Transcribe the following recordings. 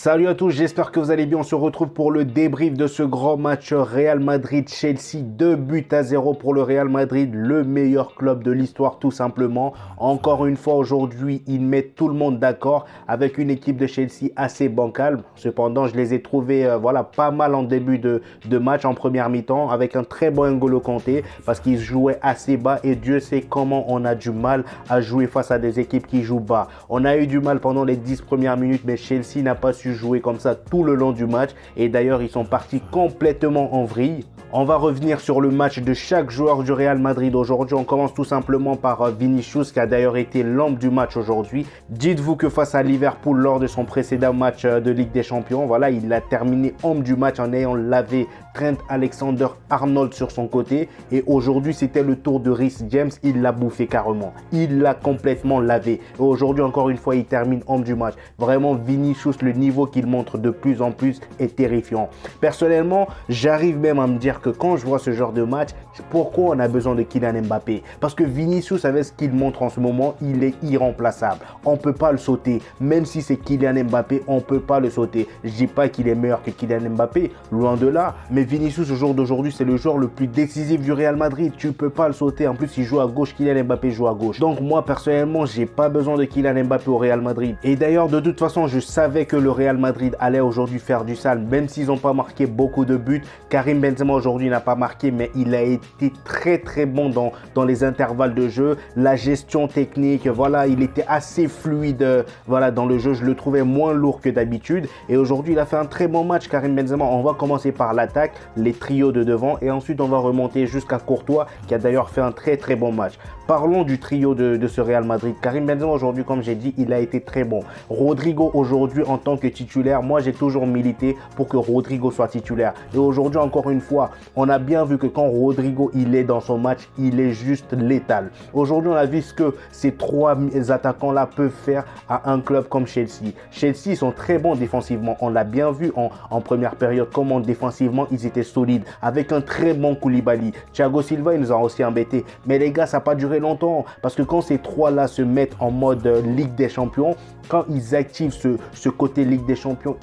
Salut à tous, j'espère que vous allez bien. On se retrouve pour le débrief de ce grand match Real Madrid-Chelsea. 2-0 pour le Real Madrid, le meilleur club de l'histoire tout simplement. Encore une fois aujourd'hui, ils mettent tout le monde d'accord avec une équipe de Chelsea assez bancale. Cependant, je les ai trouvés pas mal en début de match, en première mi-temps, avec un très bon N'Golo Kanté parce qu'ils jouaient assez bas et Dieu sait comment on a du mal à jouer face à des équipes qui jouent bas. On a eu du mal pendant les 10 premières minutes, mais Chelsea n'a pas su jouer comme ça tout le long du match et d'ailleurs ils sont partis complètement en vrille. On va revenir sur le match de chaque joueur du Real Madrid aujourd'hui. On commence tout simplement par Vinicius qui a d'ailleurs été l'homme du match aujourd'hui. Dites-vous que face à Liverpool lors de son précédent match de Ligue des Champions, il a terminé homme du match en ayant lavé Trent Alexander-Arnold sur son côté et aujourd'hui c'était le tour de Reece James. Il l'a bouffé carrément, il l'a complètement lavé et aujourd'hui encore une fois il termine homme du match. Vraiment Vinicius, le niveau qu'il montre de plus en plus est terrifiant. Personnellement, j'arrive même à me dire que quand je vois ce genre de match, pourquoi on a besoin de Kylian Mbappé? Parce que Vinicius, avec ce qu'il montre en ce moment, il est irremplaçable. On ne peut pas le sauter. Même si c'est Kylian Mbappé, on ne peut pas le sauter. Je ne dis pas qu'il est meilleur que Kylian Mbappé, loin de là. Mais Vinicius, au jour d'aujourd'hui, c'est le joueur le plus décisif du Real Madrid. Tu ne peux pas le sauter. En plus, il joue à gauche, Kylian Mbappé joue à gauche. Donc moi, personnellement, je n'ai pas besoin de Kylian Mbappé au Real Madrid. Et d'ailleurs, de toute façon, je savais que le Real Madrid allait aujourd'hui faire du sale, même s'ils n'ont pas marqué beaucoup de buts. Karim Benzema aujourd'hui n'a pas marqué, mais il a été très bon dans les intervalles de jeu, la gestion technique, il était assez fluide dans le jeu. Je le trouvais moins lourd que d'habitude et aujourd'hui il a fait un très bon match Karim Benzema. On va commencer par l'attaque, les trios de devant et ensuite on va remonter jusqu'à Courtois qui a d'ailleurs fait un très bon match. Parlons du trio de ce Real Madrid. Karim Benzema aujourd'hui, comme j'ai dit, il a été très bon. Rodrigo aujourd'hui en tant que titulaire, moi j'ai toujours milité pour que Rodrigo soit titulaire. Et aujourd'hui encore une fois, on a bien vu que quand Rodrigo il est dans son match, il est juste létal. Aujourd'hui on a vu ce que ces trois attaquants là peuvent faire à un club comme Chelsea. Chelsea ils sont très bons défensivement. On l'a bien vu en première période comment défensivement ils étaient solides avec un très bon Koulibaly. Thiago Silva il nous a aussi embêtés. Mais les gars ça n'a pas duré longtemps parce que quand ces trois là se mettent en mode Ligue des Champions, quand ils activent ce côté Ligue des Champions,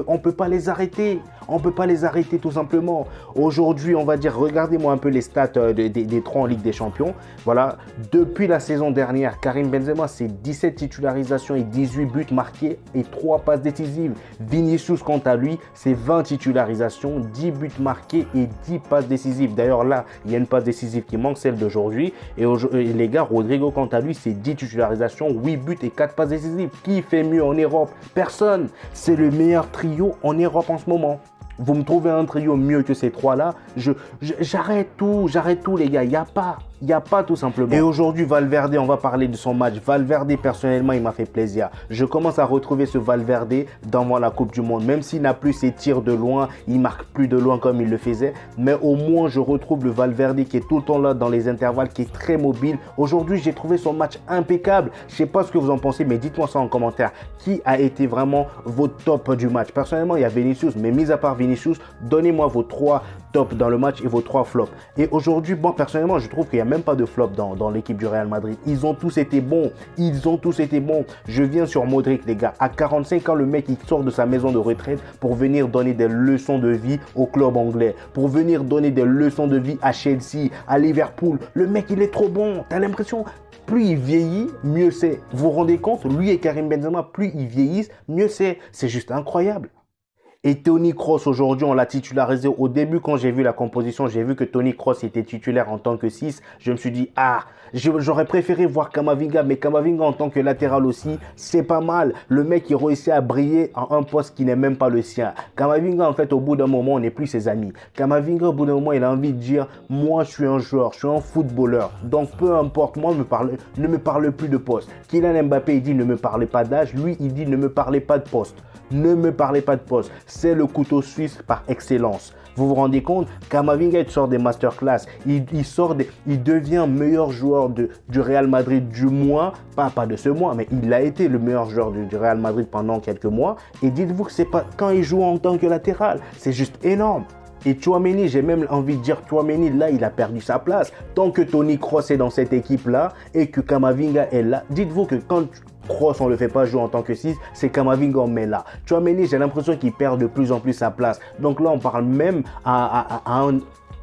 on peut pas les arrêter. On peut pas les arrêter tout simplement. Aujourd'hui, on va dire, regardez-moi un peu les stats des trois en Ligue des Champions. Depuis la saison dernière, Karim Benzema, c'est 17 titularisations et 18 buts marqués et 3 passes décisives. Vinicius, quant à lui, c'est 20 titularisations, 10 buts marqués et 10 passes décisives. D'ailleurs, là, il y a une passe décisive qui manque, celle d'aujourd'hui. Et les gars, Rodrigo, quant à lui, c'est 10 titularisations, 8 buts et 4 passes décisives. Qui fait mieux en Europe? Personne. C'est le meilleur trio en Europe en ce moment. Vous me trouvez un trio mieux que ces trois-là, j'arrête tout les gars, il n'y a pas tout simplement. Et aujourd'hui, Valverde, on va parler de son match. Valverde, personnellement, il m'a fait plaisir. Je commence à retrouver ce Valverde dans la Coupe du Monde. Même s'il n'a plus ses tirs de loin, il marque plus de loin comme il le faisait. Mais au moins, je retrouve le Valverde qui est tout le temps là dans les intervalles, qui est très mobile. Aujourd'hui, j'ai trouvé son match impeccable. Je ne sais pas ce que vous en pensez, mais dites-moi ça en commentaire. Qui a été vraiment votre top du match? Personnellement, il y a Vinicius, mais mis à part Vinicius, donnez-moi vos 3 tops dans le match et vos 3 flops. Et aujourd'hui, personnellement, je trouve qu'il n'y a même pas de flop dans l'équipe du Real Madrid. Ils ont tous été bons. Je viens sur Modric, les gars. À 45 ans, le mec, il sort de sa maison de retraite pour venir donner des leçons de vie au club anglais. Pour venir donner des leçons de vie à Chelsea, à Liverpool. Le mec, il est trop bon. T'as l'impression... Plus il vieillit, mieux c'est. Vous vous rendez compte, lui et Karim Benzema, plus ils vieillissent, mieux c'est. C'est juste incroyable. Et Toni Kroos, aujourd'hui, on l'a titularisé. Au début, quand j'ai vu la composition, j'ai vu que Toni Kroos était titulaire en tant que 6. Je me suis dit, j'aurais préféré voir Camavinga, mais Camavinga en tant que latéral aussi, c'est pas mal. Le mec, il réussit à briller à un poste qui n'est même pas le sien. Camavinga, en fait, au bout d'un moment, on n'est plus ses amis. Camavinga, au bout d'un moment, il a envie de dire, moi, je suis un joueur, je suis un footballeur. Donc, peu importe, moi, ne me parle plus de poste. Kylian Mbappé, il dit, ne me parlez pas d'âge. Lui, il dit, ne me parlez pas de poste. Ne me parlez pas de poste. C'est le couteau suisse par excellence. Vous vous rendez compte? Camavinga sort des masterclass. Il devient meilleur joueur du Real Madrid du mois. Pas de ce mois, mais il a été le meilleur joueur du Real Madrid pendant quelques mois. Et dites-vous que c'est pas quand il joue en tant que latéral. C'est juste énorme. Et Tchouaméni, j'ai même envie de dire, Tchouaméni, là, il a perdu sa place. Tant que Toni Kroos est dans cette équipe-là et que Kamavinga est là, dites-vous que quand Kroos, on ne le fait pas jouer en tant que 6, c'est Kamavinga, on met là. Tchouaméni, j'ai l'impression qu'il perd de plus en plus sa place. Donc là, on parle même à un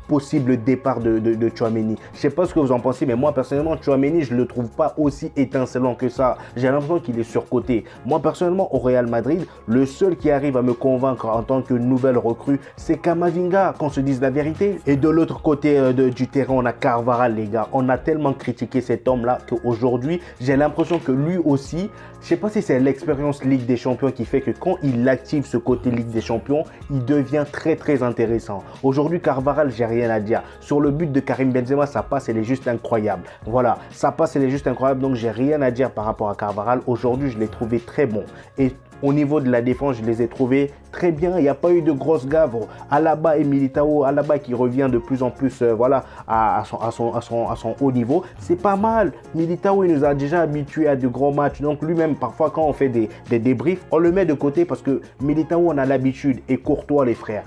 possible départ de Tchouaméni. Je ne sais pas ce que vous en pensez, mais moi personnellement, Tchouaméni, je ne le trouve pas aussi étincelant que ça. J'ai l'impression qu'il est surcoté. Moi personnellement, au Real Madrid, le seul qui arrive à me convaincre en tant que nouvelle recrue, c'est Kamavinga, qu'on se dise la vérité. Et de l'autre côté du terrain, on a Carvajal, les gars. On a tellement critiqué cet homme-là qu'aujourd'hui, j'ai l'impression que lui aussi, je ne sais pas si c'est l'expérience Ligue des Champions qui fait que quand il active ce côté Ligue des Champions, il devient très très intéressant. Aujourd'hui, Carvajal, j'ai rien à dire. Sur le but de Karim Benzema, sa passe, elle est juste incroyable. Voilà, sa passe, elle est juste incroyable. Donc, j'ai rien à dire par rapport à Carvajal. Aujourd'hui, je l'ai trouvé très bon. Et au niveau de la défense, je les ai trouvés très bien. Il n'y a pas eu de grosses gaves. Alaba et Militao, Alaba qui revient de plus en plus voilà, à son haut niveau. C'est pas mal. Militao, il nous a déjà habitués à de gros matchs. Donc lui-même, parfois, quand on fait des débriefs, on le met de côté parce que Militao, on a l'habitude. Et Courtois, les frères.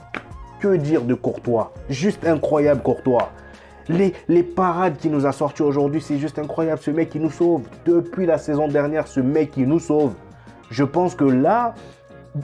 Que dire de Courtois? Juste incroyable, Courtois. Les parades qu'il nous a sorties aujourd'hui, c'est juste incroyable. Ce mec qui nous sauve. Depuis la saison dernière, ce mec qui nous sauve. Je pense que là,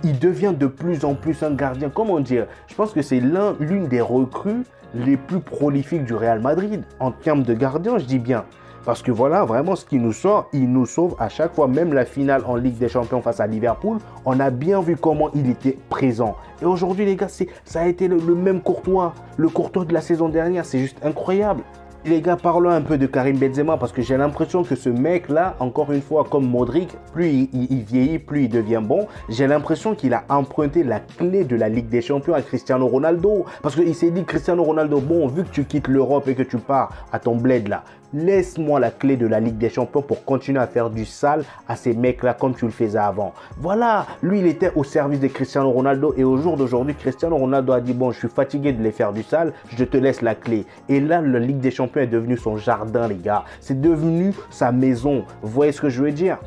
il devient de plus en plus un gardien. Comment dire? Je pense que c'est l'une des recrues les plus prolifiques du Real Madrid. En termes de gardien, je dis bien. Parce que voilà, vraiment, ce qui nous sort, il nous sauve à chaque fois. Même la finale en Ligue des Champions face à Liverpool, on a bien vu comment il était présent. Et aujourd'hui, les gars, ça a été le même Courtois. Le Courtois de la saison dernière, c'est juste incroyable. Les gars, parlons un peu de Karim Benzema parce que j'ai l'impression que ce mec-là, encore une fois, comme Modric, plus il vieillit, plus il devient bon. J'ai l'impression qu'il a emprunté la clé de la Ligue des Champions à Cristiano Ronaldo. Parce qu'il s'est dit, Cristiano Ronaldo, bon, vu que tu quittes l'Europe et que tu pars à ton bled là, laisse-moi la clé de la Ligue des Champions pour continuer à faire du sale à ces mecs-là comme tu le faisais avant. Voilà, lui, il était au service de Cristiano Ronaldo et au jour d'aujourd'hui, Cristiano Ronaldo a dit, bon, je suis fatigué de les faire du sale, je te laisse la clé. Et là, la Ligue des Champions est devenue son jardin, les gars. C'est devenu sa maison. Vous voyez ce que je veux dire?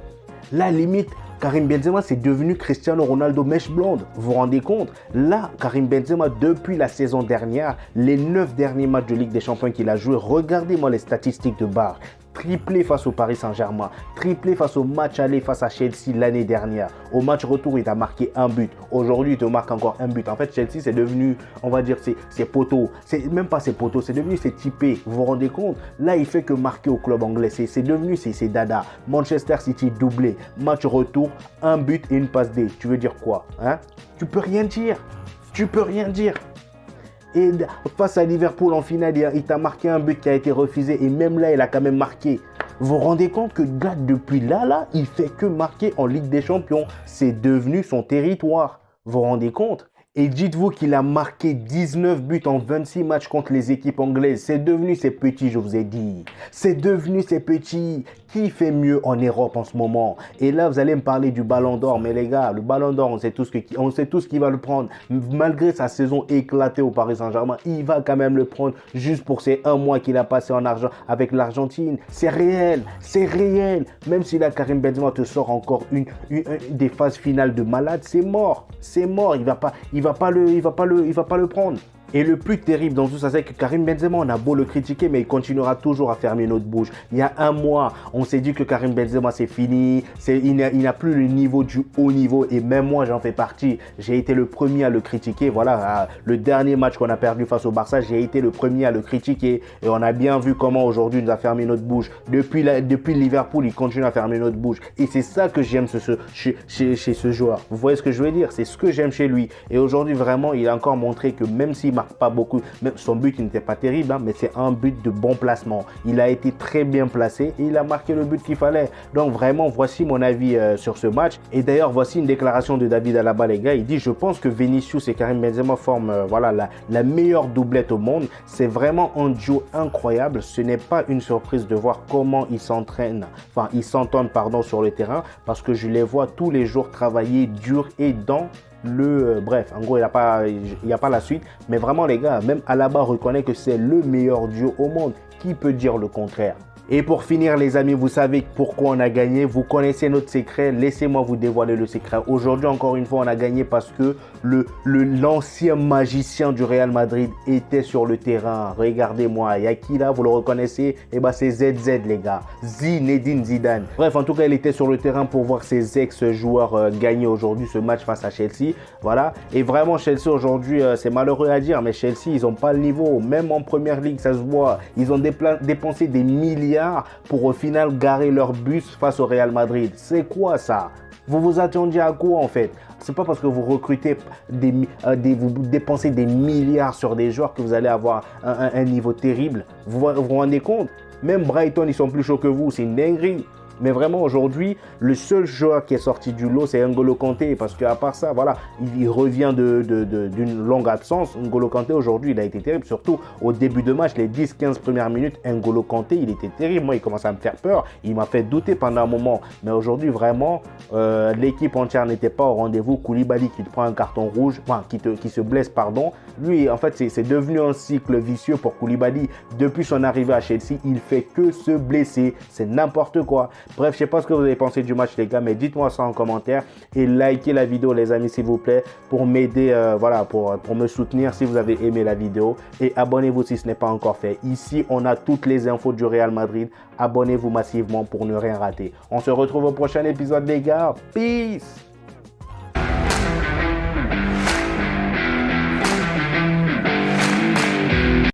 La limite, Karim Benzema, c'est devenu Cristiano Ronaldo mèche blonde. Vous vous rendez compte? Là, Karim Benzema, depuis la saison dernière, les 9 derniers matchs de Ligue des Champions qu'il a joué, regardez-moi les statistiques de barre. Triplé face au Paris Saint-Germain, triplé face au match aller face à Chelsea l'année dernière. Au match retour, il t'a marqué un but. Aujourd'hui, il te marque encore un but. En fait, Chelsea, c'est devenu, on va dire, ses poteaux. C'est même pas ses poteaux, c'est devenu ses typés. Vous vous rendez compte? Là, il fait que marquer au club anglais. C'est devenu ses dada. Manchester City doublé. Match retour, un but et une passe D. Tu veux dire quoi, hein? Tu peux rien dire. Tu peux rien dire. Et face à Liverpool en finale, il t'a marqué un but qui a été refusé. Et même là, il a quand même marqué. Vous vous rendez compte que là, depuis là, il fait que marquer en Ligue des Champions. C'est devenu son territoire. Vous vous rendez compte? Et dites-vous qu'il a marqué 19 buts en 26 matchs contre les équipes anglaises. C'est devenu ses petits, je vous ai dit. C'est devenu ses petits. Qui fait mieux en Europe en ce moment? Et là, vous allez me parler du Ballon d'Or. Mais les gars, le Ballon d'Or, on sait tous qui va le prendre. Malgré sa saison éclatée au Paris Saint-Germain, il va quand même le prendre juste pour ces 1 mois qu'il a passé en argent avec l'Argentine. C'est réel, c'est réel. Même si là, Karim Benzema te sort encore une des phases finales de malade, c'est mort. C'est mort. Il va pas le prendre. Et le plus terrible dans tout ça, c'est que Karim Benzema, on a beau le critiquer, mais il continuera toujours à fermer notre bouche. Il y a 1 mois, on s'est dit que Karim Benzema, c'est fini. Il n'a plus le niveau du haut niveau. Et même moi, j'en fais partie. J'ai été le premier à le critiquer. Voilà, le dernier match qu'on a perdu face au Barça, j'ai été le premier à le critiquer. Et on a bien vu comment aujourd'hui, il nous a fermé notre bouche. Depuis Liverpool, il continue à fermer notre bouche. Et c'est ça que j'aime chez ce joueur. Vous voyez ce que je veux dire? C'est ce que j'aime chez lui. Et aujourd'hui, vraiment, il a encore montré que même s'il marque pas beaucoup, même son but il n'était pas terrible, mais c'est un but de bon placement. Il a été très bien placé et il a marqué le but qu'il fallait. Donc vraiment, voici mon avis sur ce match. Et d'ailleurs, voici une déclaration de David Alaba, les gars. Il dit: je pense que Vinicius et Karim Benzema forment la meilleure doublette au monde. C'est vraiment un duo incroyable. Ce n'est pas une surprise de voir comment ils s'entendent sur le terrain, parce que je les vois tous les jours travailler dur et bref, en gros, il n'y a pas la suite. Mais vraiment, les gars, même Alaba reconnaît que c'est le meilleur duo au monde. Qui peut dire le contraire? Et pour finir les amis, vous savez pourquoi on a gagné, vous connaissez notre secret, laissez-moi vous dévoiler le secret. Aujourd'hui encore une fois on a gagné parce que l'ancien magicien du Real Madrid était sur le terrain. Regardez-moi, il y a qui là, vous le reconnaissez? Eh ben c'est ZZ les gars, Zinedine Zidane. Bref, en tout cas il était sur le terrain pour voir ses ex-joueurs gagner aujourd'hui ce match face à Chelsea. Voilà, et vraiment Chelsea aujourd'hui, c'est malheureux à dire, mais Chelsea ils n'ont pas le niveau, même en première ligue ça se voit. Ils ont dépensé des milliards pour au final garer leur bus face au Real Madrid. C'est quoi ça? Vous vous attendiez à quoi en fait? C'est pas parce que vous recrutez vous dépensez des milliards sur des joueurs que vous allez avoir un niveau terrible. Vous vous rendez compte? Même Brighton, ils sont plus chauds que vous. C'est une dinguerie. Mais vraiment aujourd'hui, le seul joueur qui est sorti du lot, c'est N'Golo Kanté. Parce qu'à part ça, voilà, il revient d'une longue absence. N'Golo Kanté aujourd'hui, il a été terrible. Surtout au début de match, les 10-15 premières minutes, N'Golo Kanté, il était terrible. Moi, il commençait à me faire peur. Il m'a fait douter pendant un moment. Mais aujourd'hui, vraiment, l'équipe entière n'était pas au rendez-vous. Koulibaly qui te prend un carton rouge, enfin, qui se blesse, pardon. Lui, en fait, c'est devenu un cycle vicieux pour Koulibaly. Depuis son arrivée à Chelsea, il fait que se blesser. C'est n'importe quoi. Bref, je sais pas ce que vous avez pensé du match les gars, mais dites-moi ça en commentaire et likez la vidéo les amis s'il vous plaît pour m'aider, voilà, pour me soutenir si vous avez aimé la vidéo et abonnez-vous si ce n'est pas encore fait. Ici, on a toutes les infos du Real Madrid. Abonnez-vous massivement pour ne rien rater. On se retrouve au prochain épisode les gars. Peace!